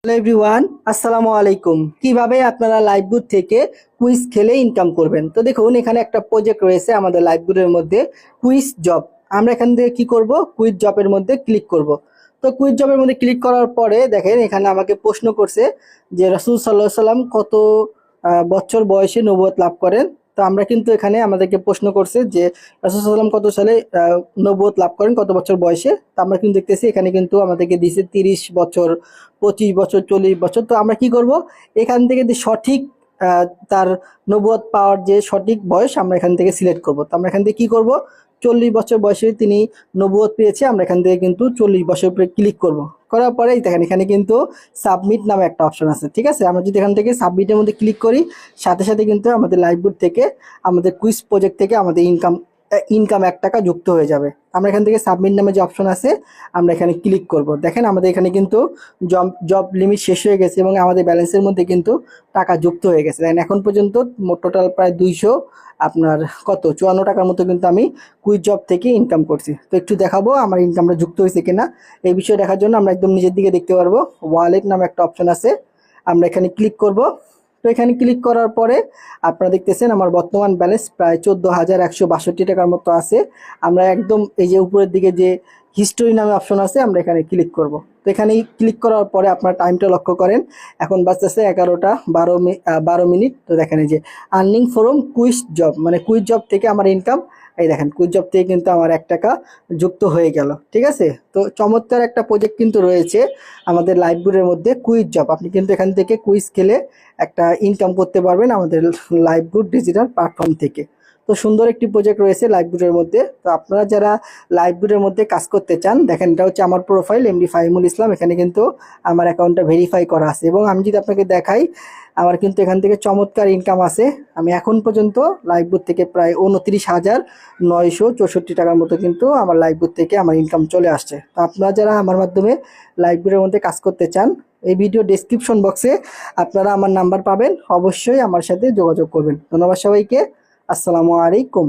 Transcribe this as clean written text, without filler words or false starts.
Hello everyone, আসসালামু আলাইকুম। কিভাবে আপনারা লাইভবুট থেকে কুইজ খেলে ইনকাম করবেন? তো দেখুন, এখানে একটা প্রজেক্ট রয়েছে আমাদের লাইভবুটের মধ্যে, কুইজ জব। আমরা এখান থেকে কি করব? কুইজ জবের মধ্যে ক্লিক করব। তো কুইজ জবের মধ্যে ক্লিক করার পরে দেখেন এখানে আমাকে প্রশ্ন করছে যে রাসূল সাল্লাল্লাহু আলাইহি সাল্লাম কত বছর বয়সে নবুয়ত লাভ করেন। তো আমরা কিন্তু এখানে আমাদেরকে প্রশ্ন করছে যে রাসূল সাল্লাল্লাহু আলাইহি সাল্লাম কত সালে নবুয়ত লাভ করেন, কত বছর বয়সে। তো আমরা কিন্তু দেখতেছি এখানে কিন্তু আমাদেরকে দিয়েছে 30 বছর, 25 বছর, 40 বছর। তো আমরা কি করব? এখান থেকে যে সঠিক তার নবুয়ত পাওয়ার যে সঠিক বয়স আমরা এখান থেকে সিলেক্ট করব। তো আমরা এখান থেকে কি করব? 40 বছর বয়সে তিনি নবুয়ত পেয়েছে, আমরা এখান থেকে কিন্তু 40 বছর উপরে ক্লিক করব। করার পরে দেখেন এখানে কিন্তু সাবমিট নামে একটা অপশন আছে, ঠিক আছে? আমরা যদি এখান থেকে সাবমিটের মধ্যে ক্লিক করি, সাথে সাথে কিন্তু আমাদের লাইভবুট থেকে, আমাদের কুইজ প্রজেক্ট থেকে আমাদের ইনকাম 1 টাকা যুক্ত হয়ে যাবে। আমরা এখান থেকে সাবমিট নামে যে অপশন আছে আমরা এখানে ক্লিক করব। দেখেন আমাদের এখানে কিন্তু জব লিমিট শেষ হয়ে গেছে এবং আমাদের ব্যালেন্সের মধ্যে কিন্তু টাকা যুক্ত হয়ে গেছে। দেখেন এখন পর্যন্ত টোটাল প্রায় 200 আপনার কত 54 টাকার মতো কিন্তু আমি কুইজ জব থেকে ইনকাম করছি। তো একটু দেখাবো আমার ইনকামটা যুক্ত হয়েছে কিনা। এই বিষয়ে দেখার জন্য আমরা একদম নিচের দিকে দেখতে পারবো ওয়ালেট নামে একটা অপশন আছে, আমরা এখানে ক্লিক করব। তো এখানে ক্লিক করার পরে আপনারা দেখতেছেন আমার বর্তমান ব্যালেন্স প্রায় 14,162 টাকার মতো আছে। আমরা একদম এই যে উপরের দিকে যে হিস্টোরি নামে অপশন আছে আমরা এখানে ক্লিক করব। তো এখানে ক্লিক করার পরে আপনার টাইমটা লক্ষ্য করেন, এখন বাজতেছে 11টা 12 মিনিট। তো দেখেন এই যে আর্নিং ফ্রম কুইজ জব, মানে কুইজ জব থেকে আমার ইনকাম, এই দেখেন কুইজ জব থেকে কিন্তু আমার 1 টাকা যুক্ত হয়ে গেল, ঠিক আছে? তো চমৎকার একটা প্রজেক্ট কিন্তু রয়েছে আমাদের লাইভবুটের মধ্যে, কুইজ জব। আপনি কিন্তু এখান থেকে কুইজ খেলে একটা ইনকাম করতে পারবেন আমাদের লাইভবুট ডিজিটাল প্ল্যাটফর্ম থেকে। তো সুন্দর একটি প্রজেক্ট রয়েছে লাইভবুটের মধ্যে। তো আপনারা যারা লাইভবুটের মধ্যে কাজ করতে চান, দেখেন এটা হচ্ছে আমার প্রোফাইল এমডি ফাহিমুল ইসলাম। এখানে কিন্তু আমার অ্যাকাউন্টটা ভেরিফাই করা আছে এবং আমি যদি আপনাকে দেখাই আমার কিন্তু এখান থেকে চমৎকার ইনকাম আছে। আমি এখন পর্যন্ত লাইভবুট থেকে প্রায় 29,964 টাকার মতো কিন্তু আমার লাইভবুট থেকে আমার ইনকাম চলে আসছে। তো আপনারা যারা আমার মাধ্যমে লাইভবুটের মধ্যে কাজ করতে চান, এই ভিডিও ডেসক্রিপশন বক্সে আপনারা আমার নাম্বার পাবেন, অবশ্যই আমার সাথে যোগাযোগ করবেন। ধন্যবাদ সবাইকে, আসসালামু আলাইকুম।